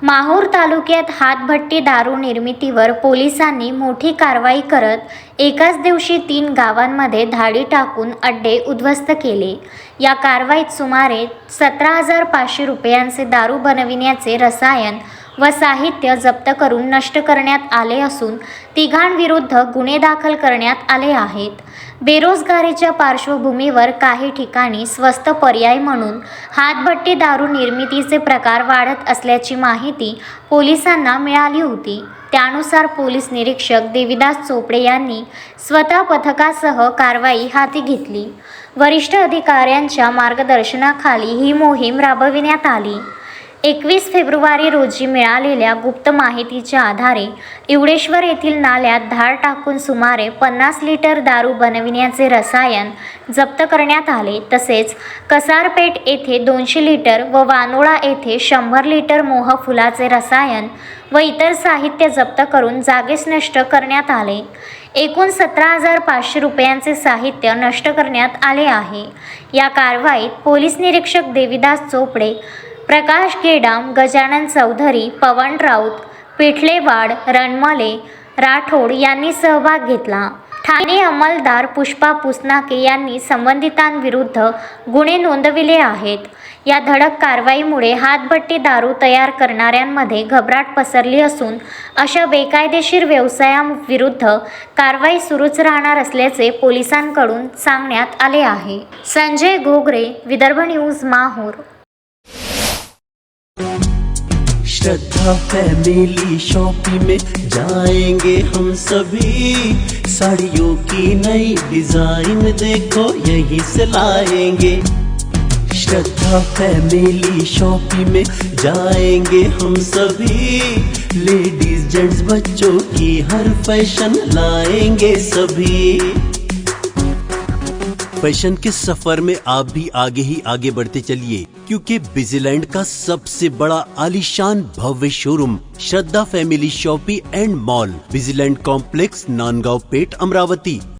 माहूर तालुक्यात हातभट्टी दारू निर्मितीवर पोलिसांनी मोठी कारवाई करत एकाच दिवशी 3 गावांमध्ये धाडी टाकून अड्डे उद्ध्वस्त केले। या कारवाईत सुमारे 17,500 रुपयांचे दारू बनविण्याचे रसायन व साहित्य जप्त करून नष्ट करण्यात आले असून तिघांविरुद्ध गुन्हे दाखल करण्यात आले आहेत। बेरोजगारीच्या पार्श्वभूमीवर काही ठिकाणी स्वस्त पर्याय म्हणून हातभट्टी दारू निर्मितीचे प्रकार वाढत असल्याची माहिती पोलिसांना मिळाली होती। त्यानुसार पोलीस निरीक्षक देविदास चोपडे यांनी स्वतः पथकासह कारवाई हाती घेतली। वरिष्ठ अधिकाऱ्यांच्या मार्गदर्शनाखाली ही मोहीम राबविण्यात आली। 21 फेब्रुवारी रोजी मिळालेल्या गुप्त माहितीच्या आधारे इवडेश्वर येथील नाल्यात धाड टाकून सुमारे 50 लिटर दारू बनविण्याचे रसायन जप्त करण्यात आले। तसेच कसारपेठ येथे 200 लिटर व वानोळा येथे 100 लिटर मोहफुलाचे रसायन व इतर साहित्य जप्त करून जागीच नष्ट करण्यात आले। एकूण 17,500 रुपयांचे साहित्य नष्ट करण्यात आले आहे। या कारवाईत पोलीस निरीक्षक देविदास चोपडे, प्रकाश गेडाम, गजानन चौधरी, पवन राऊत, पिठलेवाड, रणमले, राठोड यांनी सहभाग घेतला। ठाणे अंमलदार पुष्पा पुसनाके यांनी संबंधितांविरुद्ध गुन्हे नोंदविले आहेत। या धडक कारवाईमुळे हातभट्टी दारू तयार करणाऱ्यांमध्ये घबराट पसरली असून अशा बेकायदेशीर व्यवसायाविरुद्ध कारवाई सुरूच राहणार असल्याचे पोलिसांकडून सांगण्यात आले आहे। संजय घोगरे, विदर्भ न्यूज, माहूर। श्रद्धा फैमिली शॉपिंग में जाएंगे हम सभी, साड़ियों की नई डिजाइन देखो यहीं से लाएंगे। श्रद्धा फैमिली शॉपिंग में जाएंगे हम सभी, लेडीज जेंट्स बच्चों की हर फैशन लाएंगे सभी। फैशन के सफर में आप भी आगे ही आगे बढ़ते चलिए, क्योंकि बिजीलैंड का सबसे बड़ा आलीशान भव्य showroom Shraddha family shopping and mall, Busyland complex, Nandgaon Peth, Amravati.